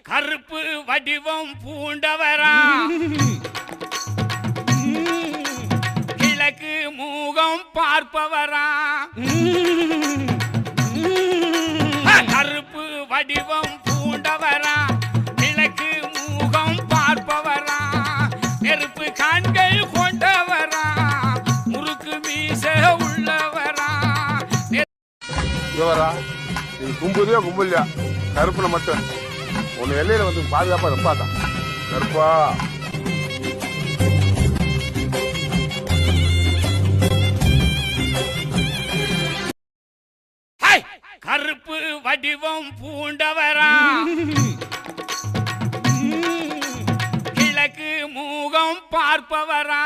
கருப்பு வடிவம் பூண்டவரா கிழக்கு மூகம் பார்ப்பவரா கருப்பு வடிவம் பூண்டவரா கிழக்கு மூகம் பார்ப்பவரா நெருப்பு கண்கள் கொண்டவரா முறுக்கு மீச உள்ளவரா நீ கும்புதியோ கும்பலையா கருப்புல மட்டும் உன் எல்லையில வந்து பாதுகாப்பா இருப்பாதான் கருப்பா. கருப்பு வடிவம் பூண்டவரா கிழக்கு மூகம் பார்ப்பவரா